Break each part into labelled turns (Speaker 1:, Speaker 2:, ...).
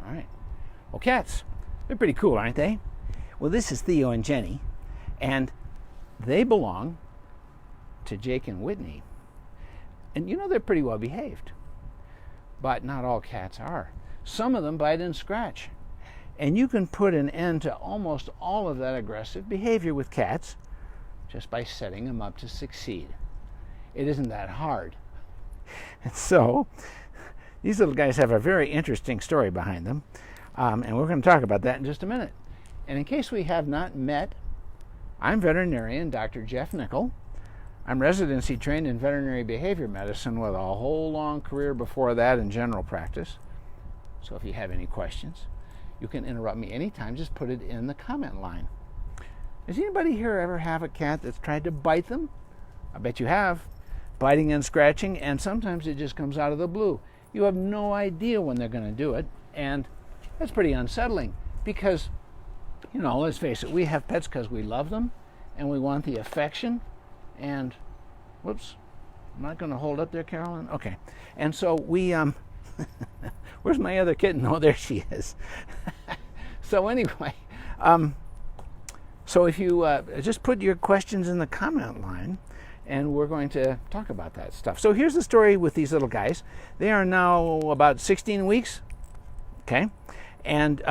Speaker 1: All right. Well, cats, they're pretty cool, aren't they? Well, this is Theo and Jenny, and they belong to Jake and Whitney. And you know they're pretty well behaved. But not all cats are. Some of them bite and scratch. And you can put an end to almost all of that aggressive behavior with cats just by setting them up to succeed. It isn't that hard. And so, these little guys have a very interesting story behind them. And we're going to talk about that in just a minute. And in case we have not met, I'm veterinarian Dr. Jeff Nickel. I'm residency trained in veterinary behavior medicine with a whole long career before that in general practice. So if you have any questions, you can interrupt me anytime. Just put it in the comment line. Does anybody here ever have a cat that's tried to bite them? I bet you have. Biting and scratching, and sometimes it just comes out of the blue. You have no idea when they're going to do it, and that's pretty unsettling because, you know, let's face it, we have pets because we love them and we want the affection. And, whoops, I'm not going to hold up there, Carolyn. Okay. And so we, where's my other kitten? Oh, there she is. So anyway, so if you just put your questions in the comment line, and we're going to talk about that stuff. So here's the story with these little guys. They are now about 16 weeks, okay? And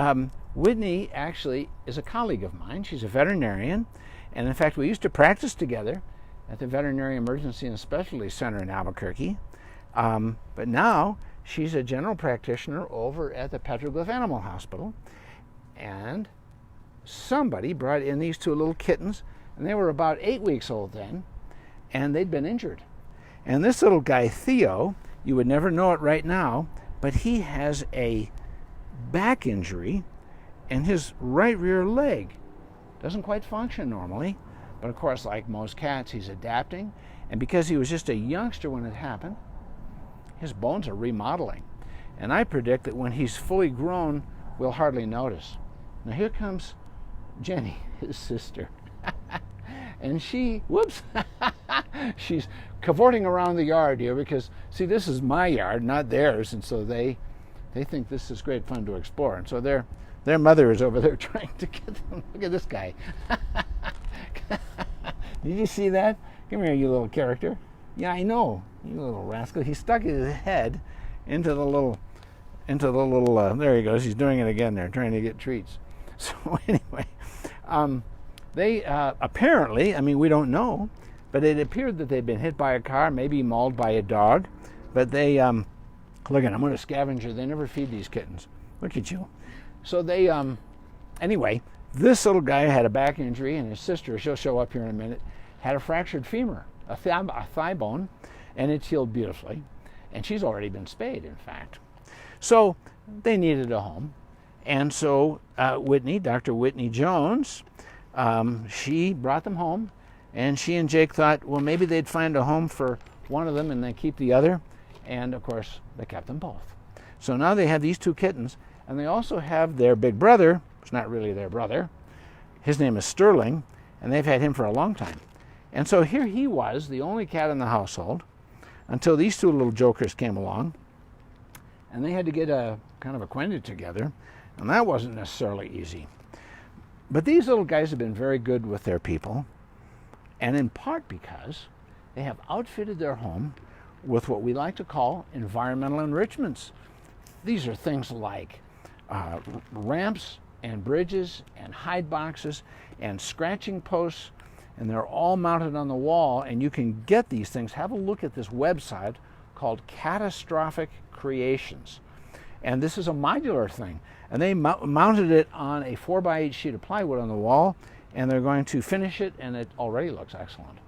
Speaker 1: Whitney actually is a colleague of mine. She's a veterinarian, and in fact, we used to practice together at the Veterinary Emergency and Specialty Center in Albuquerque. But now she's a general practitioner over at the Petroglyph Animal Hospital. And somebody brought in these two little kittens, and they were about 8 weeks old then, and they'd been injured. And this little guy, Theo, you would never know it right now, but he has a back injury, and his right rear leg doesn't quite function normally. But of course, like most cats, he's adapting. And because he was just a youngster when it happened, his bones are remodeling. And I predict that when he's fully grown, we'll hardly notice. Now here comes Jenny, his sister. And she, whoops, she's cavorting around the yard here because, see, this is my yard, not theirs. And so they think this is great fun to explore. And so their mother is over there trying to get them. Look at this guy. Did you see that? Come here, you little character. Yeah, I know, you little rascal. He stuck his head into the little, there he goes. He's doing it again there, trying to get treats. So anyway, they apparently, I mean, we don't know, but it appeared that they'd been hit by a car, maybe mauled by a dog. But they, look at, I'm going to scavenger. They never feed these kittens. Look at you. So they, anyway, this little guy had a back injury, and his sister, she'll show up here in a minute, had a fractured femur, a thigh bone, and it's healed beautifully. And she's already been spayed, in fact. So they needed a home. And so Whitney, Dr. Whitney Jones, she brought them home, and she and Jake thought, well, maybe they'd find a home for one of them and then keep the other. And, of course, they kept them both. So now they have these two kittens, and they also have their big brother. It's not really their brother. His name is Sterling, and they've had him for a long time. And so here he was, the only cat in the household, until these two little jokers came along, and they had to get kind of acquainted together, and that wasn't necessarily easy. But these little guys have been very good with their people, and in part because they have outfitted their home with what we like to call environmental enrichments. These are things like ramps and bridges and hide boxes and scratching posts, and they're all mounted on the wall, and you can get these things. Have a look at this website called Catastrophic Creations. And this is a modular thing. And they mounted it on a 4x8 sheet of plywood on the wall, and they're going to finish it, and it already looks excellent.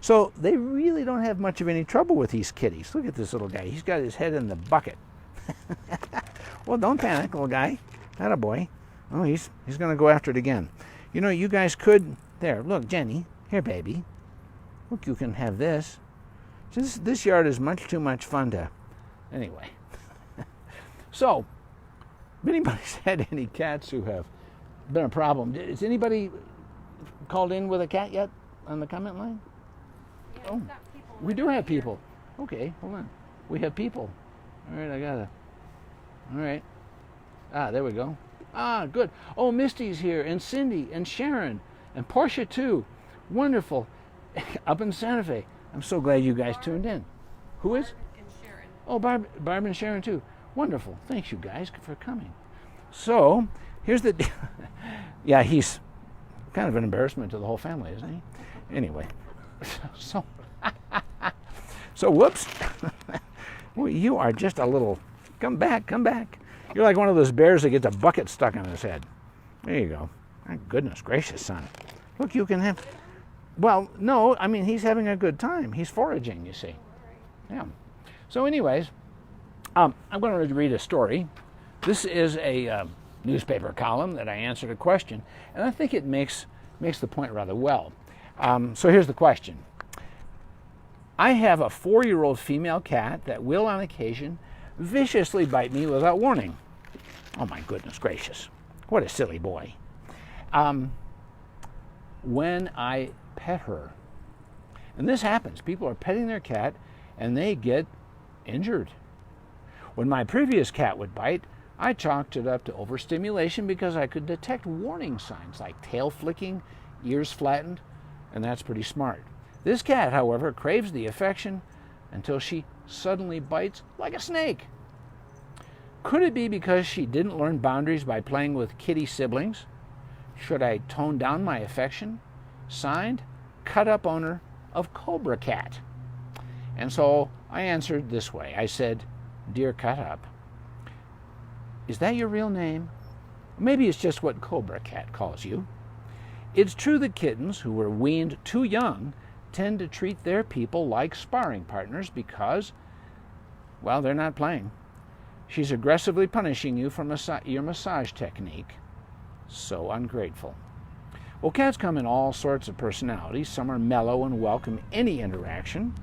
Speaker 1: So they really don't have much of any trouble with these kitties. Look at this little guy. He's got his head in the bucket. Well, don't panic, little guy. Attaboy. Oh, he's going to go after it again. You know, you guys could... There, look, Jenny. Here, baby. Look, you can have this. This yard is much too much fun to... Anyway. So, if anybody's had any cats who have been a problem, is anybody called in with a cat yet on the comment line?
Speaker 2: Yeah,
Speaker 1: oh, we do have people. Okay, hold on. We have people. All right, all right. Ah, there we go. Ah, good. Oh, Misty's here, and Cindy, and Sharon, and Portia too. Wonderful. Up in Santa Fe. I'm so glad you guys tuned in. Who is?
Speaker 2: And Sharon.
Speaker 1: Oh, Barb and Sharon too. Wonderful. Thanks you guys for coming. So, here's the yeah, he's kind of an embarrassment to the whole family, isn't he? Anyway. So so whoops. Well, you are just a little come back. You're like one of those bears that gets a bucket stuck on his head. There you go. My goodness gracious, son. Look, you can have well, no, I mean he's having a good time. He's foraging, you see. Yeah. So anyways, I'm going to read a story. This is a newspaper column that I answered a question, and I think it makes the point rather well. So here's the question. I have a 4-year-old female cat that will, on occasion, viciously bite me without warning. Oh my goodness gracious. What a silly boy. When I pet her, and this happens, people are petting their cat and they get injured. When my previous cat would bite, I chalked it up to overstimulation because I could detect warning signs like tail flicking, ears flattened, and that's pretty smart. This cat, however, craves the affection until she suddenly bites like a snake. Could it be because she didn't learn boundaries by playing with kitty siblings? Should I tone down my affection? Signed, Cut Up owner of Cobra Cat. And so I answered this way. I said, Dear Cut Up, is that your real name? Maybe it's just what Cobra Cat calls you. It's true that kittens who were weaned too young tend to treat their people like sparring partners because, well, they're not playing. She's aggressively punishing you for your massage technique. So ungrateful. Well, cats come in all sorts of personalities. Some are mellow and welcome any interaction.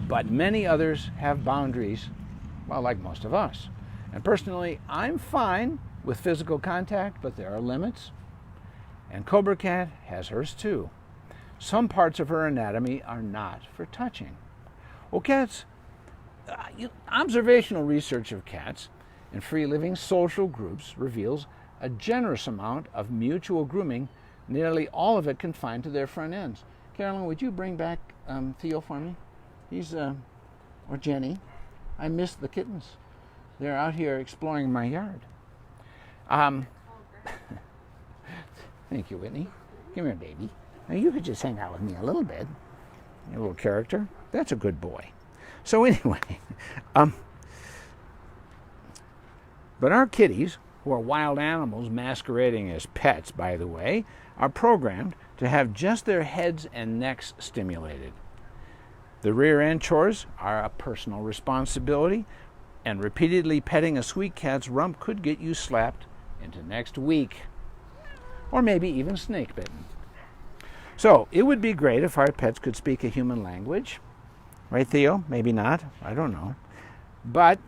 Speaker 1: But many others have boundaries, well, like most of us. And personally, I'm fine with physical contact, but there are limits. And Cobra Cat has hers too. Some parts of her anatomy are not for touching. Well, cats, observational research of cats in free-living social groups reveals a generous amount of mutual grooming, nearly all of it confined to their front ends. Carolyn, would you bring back Theo for me? He's, or Jenny. I missed the kittens. They're out here exploring my yard. Thank you, Whitney. Come here, baby. Now you could just hang out with me a little bit. Your little character. That's a good boy. So anyway, but our kitties, who are wild animals masquerading as pets, by the way, are programmed to have just their heads and necks stimulated. The rear end chores are a personal responsibility, and repeatedly petting a sweet cat's rump could get you slapped into next week, or maybe even snake bitten. So it would be great if our pets could speak a human language. Right, Theo? Maybe not. I don't know. But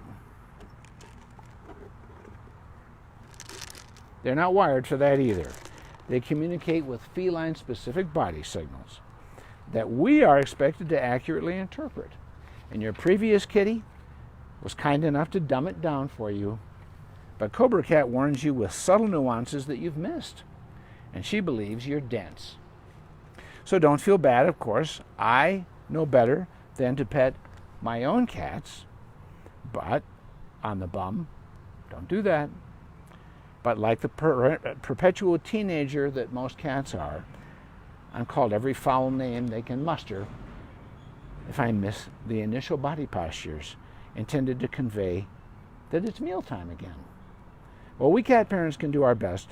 Speaker 1: they're not wired for that either. They communicate with feline-specific body signals that we are expected to accurately interpret. And your previous kitty was kind enough to dumb it down for you. But Cobra Cat warns you with subtle nuances that you've missed. And she believes you're dense. So don't feel bad, of course. I know better than to pet my own cats, but on the bum, don't do that. But like the perpetual teenager that most cats are, I'm called every foul name they can muster if I miss the initial body postures intended to convey that it's mealtime again. Well, we cat parents can do our best,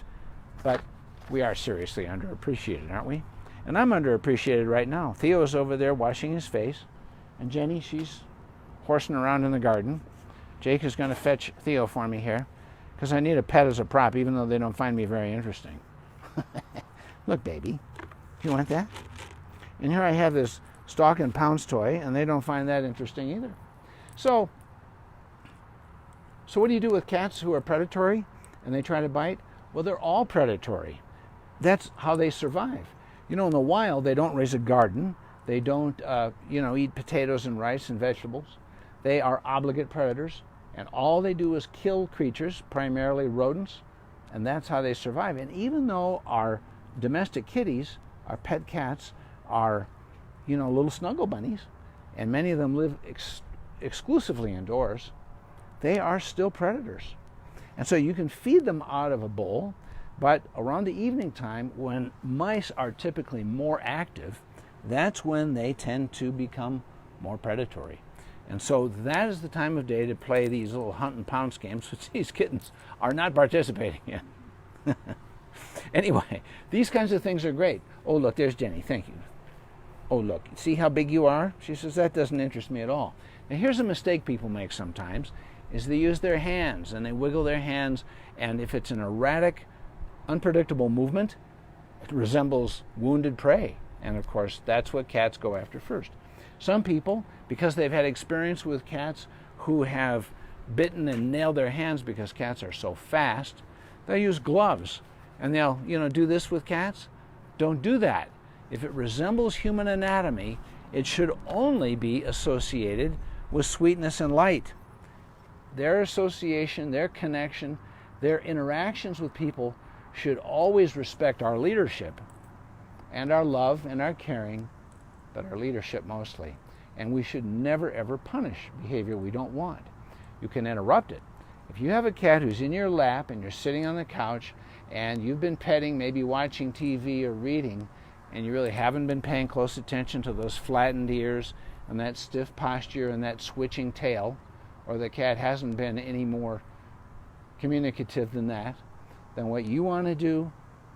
Speaker 1: but we are seriously underappreciated, aren't we? And I'm underappreciated right now. Theo's over there washing his face, and Jenny, she's horsing around in the garden. Jake is going to fetch Theo for me here, because I need a pet as a prop, even though they don't find me very interesting. Look, baby, you want that? And here I have this Stalk and Pounce toy, and they don't find that interesting either. So what do you do with cats who are predatory and they try to bite? Well, they're all predatory. That's how they survive. You know, in the wild, they don't raise a garden. They don't, eat potatoes and rice and vegetables. They are obligate predators, and all they do is kill creatures, primarily rodents, and that's how they survive. And even though our domestic kitties, our pet cats, are, little snuggle bunnies, and many of them live exclusively indoors, they are still predators. And so you can feed them out of a bowl, but around the evening time, when mice are typically more active, that's when they tend to become more predatory. And so that is the time of day to play these little hunt and pounce games, which these kittens are not participating in. Anyway, these kinds of things are great. Oh, look, there's Jenny. Thank you. Oh, look, see how big you are? She says, that doesn't interest me at all. Now, here's a mistake people make sometimes, is they use their hands, and they wiggle their hands, and if it's an erratic, unpredictable movement, it resembles wounded prey. And, of course, that's what cats go after first. Some people, because they've had experience with cats who have bitten and nailed their hands because cats are so fast, they'll use gloves. And they'll, do this with cats. Don't do that. If it resembles human anatomy, it should only be associated with sweetness and light. Their association, their connection, their interactions with people should always respect our leadership and our love and our caring, but our leadership mostly. And we should never, ever punish behavior we don't want. You can interrupt it. If you have a cat who's in your lap and you're sitting on the couch and you've been petting, maybe watching TV or reading, and you really haven't been paying close attention to those flattened ears and that stiff posture and that switching tail, or the cat hasn't been any more communicative than that, then what you want to do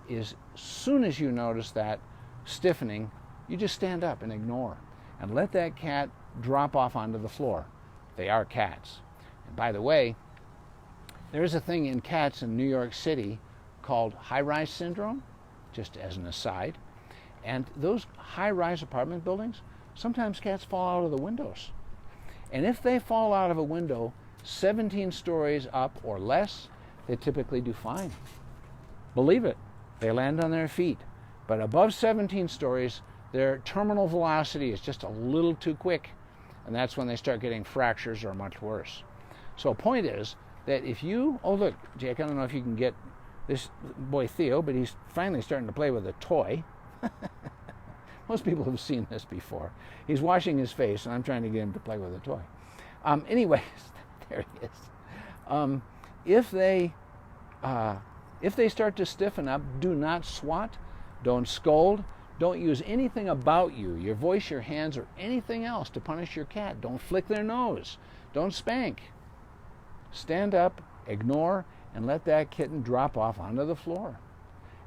Speaker 1: is, as soon as you notice that stiffening, you just stand up and ignore and let that cat drop off onto the floor. They are cats. And by the way, there is a thing in cats in New York City called high-rise syndrome, just as an aside. And those high-rise apartment buildings, sometimes cats fall out of the windows. And if they fall out of a window 17 stories up or less, they typically do fine. Believe it, they land on their feet. But above 17 stories, their terminal velocity is just a little too quick, and that's when they start getting fractures or much worse. So point is that if you, oh look, Jake, I don't know if you can get this boy Theo, but he's finally starting to play with a toy. Most people have seen this before. He's washing his face, and I'm trying to get him to play with a toy. Anyways, there he is. If they start to stiffen up, do not swat, don't scold, don't use anything about you, your voice, your hands, or anything else to punish your cat. Don't flick their nose. Don't spank. Stand up, ignore, and let that kitten drop off onto the floor.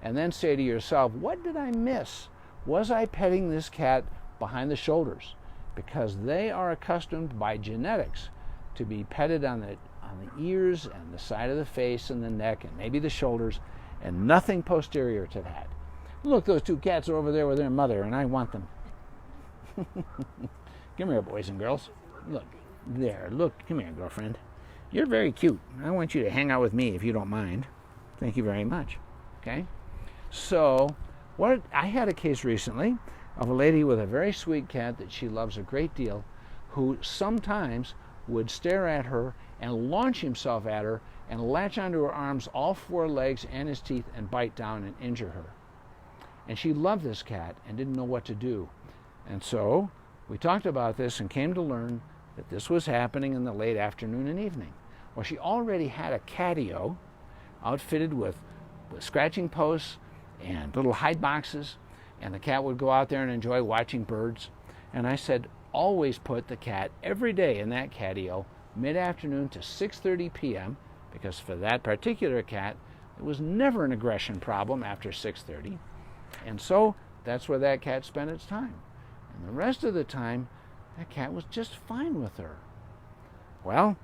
Speaker 1: And then say to yourself, what did I miss? Was I petting this cat behind the shoulders? Because they are accustomed by genetics to be petted on the ears and the side of the face and the neck and maybe the shoulders, and nothing posterior to that. Look, those two cats are over there with their mother, and I want them. Come here, boys and girls. Look, there, look, come here, girlfriend. You're very cute. I want you to hang out with me if you don't mind. Thank you very much. Okay? So, I had a case recently of a lady with a very sweet cat that she loves a great deal, who sometimes would stare at her and launch himself at her and latch onto her arms, all four legs and his teeth, and bite down and injure her. And she loved this cat and didn't know what to do. And so we talked about this and came to learn that this was happening in the late afternoon and evening. Well, she already had a catio outfitted with scratching posts and little hide boxes, and the cat would go out there and enjoy watching birds. And I said, always put the cat every day in that catio mid-afternoon to 6:30 p.m. because for that particular cat, it was never an aggression problem after 6:30. And so that's where that cat spent its time. And the rest of the time, that cat was just fine with her. Well,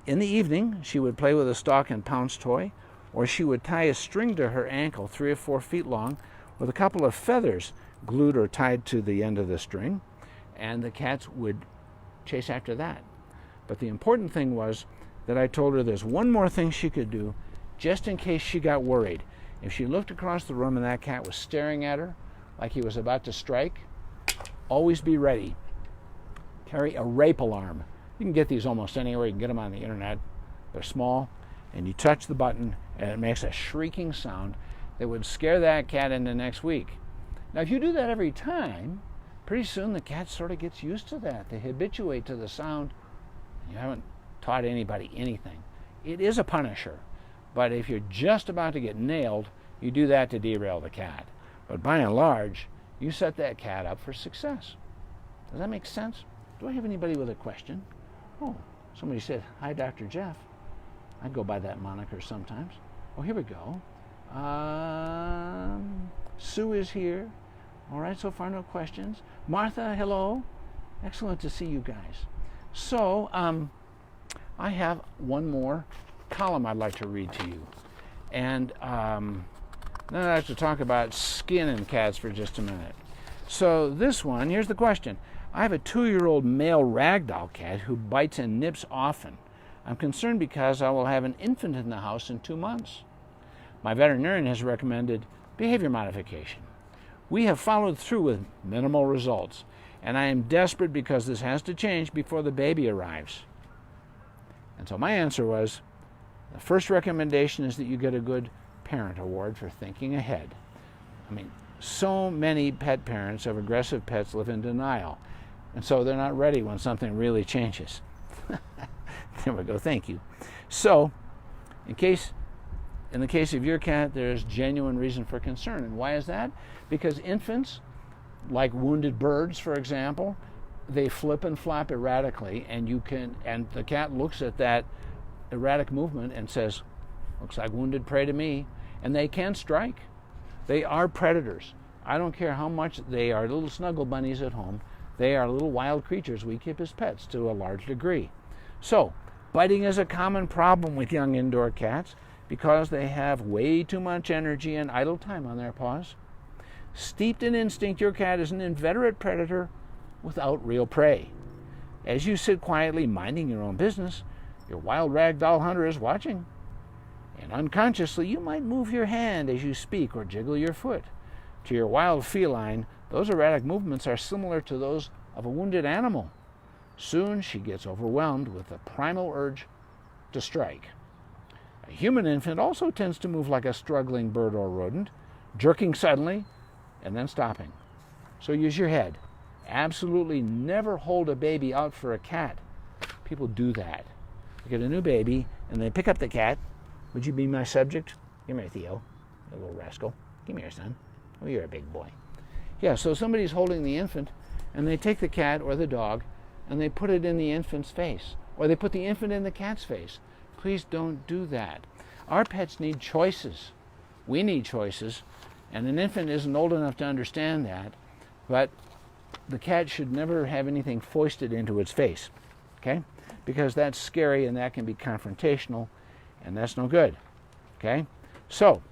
Speaker 1: in the evening, she would play with a stalk and pounce toy, or she would tie a string to her ankle 3 or 4 feet long with a couple of feathers glued or tied to the end of the string, and the cats would chase after that. But the important thing was that I told her there's one more thing she could do just in case she got worried. If she looked across the room and that cat was staring at her like he was about to strike, always be ready. Carry a rape alarm You can get these almost anywhere. You can get them on the internet. They're small, and you touch the button, and it makes a shrieking sound that would scare that cat into next week. Now, if you do that every time, pretty soon the cat sort of gets used to that. They habituate to the sound. You haven't taught anybody anything. It is a punisher, but if you're just about to get nailed, you do that to derail the cat. But by and large, you set that cat up for success. Does that make sense? Do I have anybody with a question? Oh, somebody said, "Hi, Dr. Jeff." I go by that moniker sometimes. Oh, here we go. Sue is here. All right, so far no questions. Martha, hello. Excellent to see you guys. So, I have one more column I'd like to read to you. And then I'd like to talk about skin in cats for just a minute. So this one, here's the question. I have a 2-year-old male ragdoll cat who bites and nips often. I'm concerned because I will have an infant in the house in 2 months. My veterinarian has recommended behavior modification. We have followed through with minimal results, and I am desperate because this has to change before the baby arrives. And so my answer was, the first recommendation is that you get a good parent award for thinking ahead. I mean, so many pet parents of aggressive pets live in denial, and so they're not ready when something really changes. There we go, thank you. So, in the case of your cat, there's genuine reason for concern. And why is that? Because infants, like wounded birds, for example, they flip and flap erratically, and the cat looks at that erratic movement and says, "Looks like wounded prey to me," and they can strike. They are predators. I don't care how much they are little snuggle bunnies at home. They are little wild creatures we keep as pets to a large degree. So, biting is a common problem with young indoor cats because they have way too much energy and idle time on their paws. Steeped in instinct, your cat is an inveterate predator without real prey. As you sit quietly minding your own business, your wild ragdoll hunter is watching. And unconsciously, you might move your hand as you speak or jiggle your foot. To your wild feline, those erratic movements are similar to those of a wounded animal. Soon she gets overwhelmed with the primal urge to strike. A human infant also tends to move like a struggling bird or rodent, jerking suddenly and then stopping. So use your head. Absolutely never hold a baby out for a cat. People do that. They get a new baby and they pick up the cat. Would you be my subject? Come here, Theo, you little rascal. Come here, son. Oh, you're a big boy. Yeah, so somebody's holding the infant and they take the cat or the dog and they put it in the infant's face, or they put the infant in the cat's face. Please don't do that. Our pets need choices. We need choices, and an infant isn't old enough to understand that, but the cat should never have anything foisted into its face, okay? Because that's scary and that can be confrontational, and that's no good, okay? So,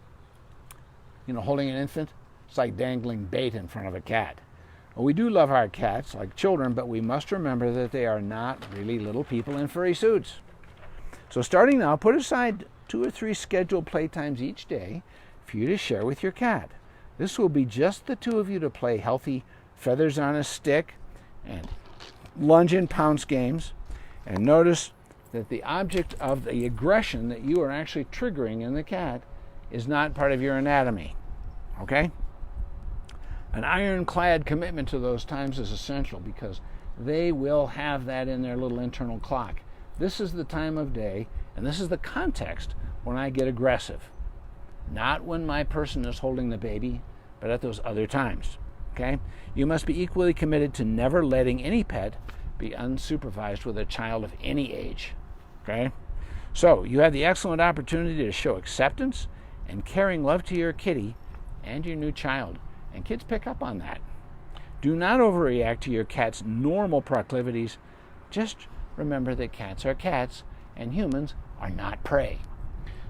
Speaker 1: holding an infant, it's like dangling bait in front of a cat. Well, we do love our cats like children, but we must remember that they are not really little people in furry suits. So starting now, put aside 2 or 3 scheduled playtimes each day for you to share with your cat. This will be just the 2 of you to play healthy feathers on a stick and lunge and pounce games. And notice that the object of the aggression that you are actually triggering in the cat is not part of your anatomy. Okay? An ironclad commitment to those times is essential because they will have that in their little internal clock. This is the time of day, and this is the context when I get aggressive. Not when my person is holding the baby, but at those other times. Okay? You must be equally committed to never letting any pet be unsupervised with a child of any age. Okay? So, you have the excellent opportunity to show acceptance and caring love to your kitty and your new child. And kids pick up on that. Do not overreact to your cat's normal proclivities. Just remember that cats are cats and humans are not prey.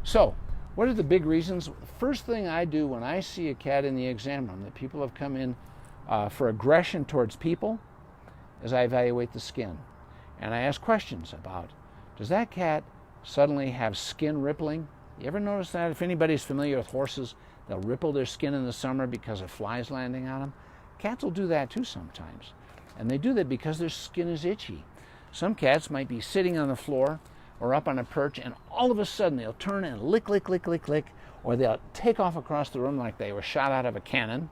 Speaker 1: So, what are the big reasons? First thing I do when I see a cat in the exam room that people have come in for aggression towards people is I evaluate the skin. And I ask questions about, does that cat suddenly have skin rippling? You ever notice that? If anybody's familiar with horses, they'll ripple their skin in the summer because of flies landing on them. Cats will do that too sometimes. And they do that because their skin is itchy. Some cats might be sitting on the floor or up on a perch, and all of a sudden they'll turn and lick, lick, lick, lick, lick, or they'll take off across the room like they were shot out of a cannon.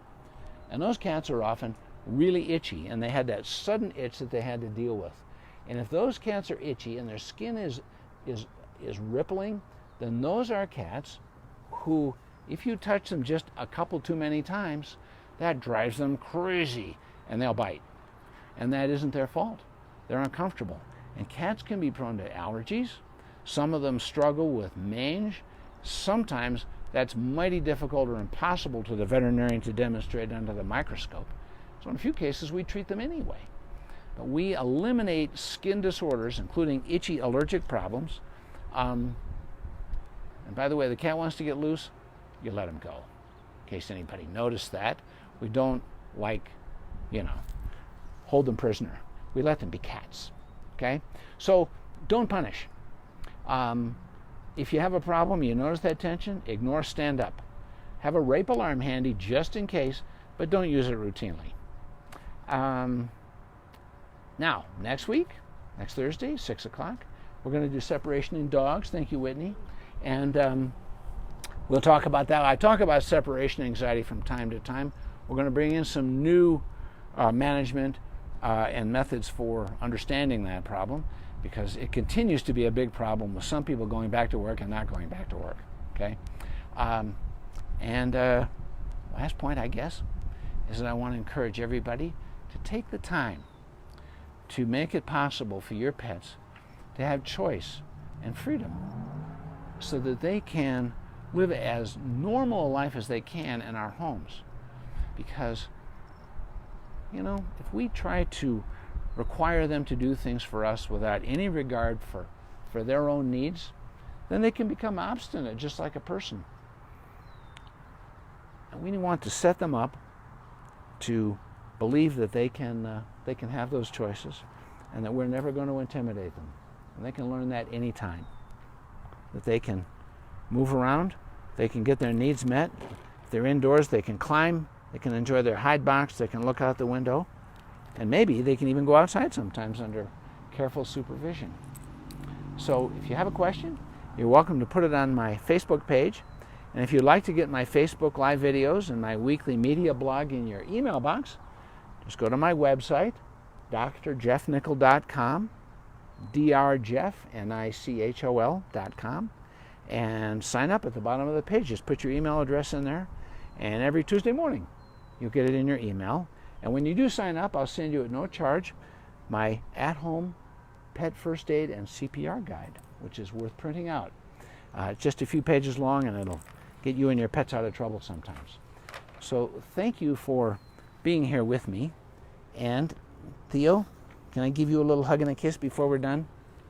Speaker 1: And those cats are often really itchy, and they had that sudden itch that they had to deal with. And if those cats are itchy and their skin is rippling, then those are cats who, if you touch them just a couple too many times, that drives them crazy, and they'll bite. And that isn't their fault. They're uncomfortable. And cats can be prone to allergies. Some of them struggle with mange. Sometimes that's mighty difficult or impossible to the veterinarian to demonstrate under the microscope. So in a few cases, we treat them anyway. But we eliminate skin disorders, including itchy allergic problems. And by the way, the cat wants to get loose, you let him go. In case anybody noticed that. We don't hold them prisoner. We let them be cats. Okay? So don't punish. If you have a problem, you notice that tension, ignore, stand up. Have a rape alarm handy just in case, but don't use it routinely. Now, next week, next Thursday, 6 o'clock, we're going to do separation in dogs. Thank you, Whitney. And we'll talk about that. I talk about separation anxiety from time to time. We're going to bring in some new management and methods for understanding that problem, because it continues to be a big problem with some people going back to work and not going back to work. Okay? Last point, I guess, is that I want to encourage everybody to take the time to make it possible for your pets to have choice and freedom so that they can live as normal a life as they can in our homes. Because, if we try to require them to do things for us without any regard for their own needs, then they can become obstinate, just like a person. And we want to set them up to believe that they can have those choices, and that we're never going to intimidate them. And they can learn that anytime. That they can move around, they can get their needs met. If they're indoors, they can climb, they can enjoy their hide box, they can look out the window, and maybe they can even go outside sometimes under careful supervision. So if you have a question, you're welcome to put it on my Facebook page. And if you'd like to get my Facebook live videos and my weekly media blog in your email box, just go to my website, drjeffnicol.com, drjeff.nicol.com, and sign up at the bottom of the page. Just put your email address in there, and every Tuesday morning you'll get it in your email. And when you do sign up, I'll send you at no charge my at-home pet first aid and CPR guide, which is worth printing out. It's just a few pages long, and it'll get you and your pets out of trouble sometimes. So thank you for being here with me. And Theo, can I give you a little hug and a kiss before we're done?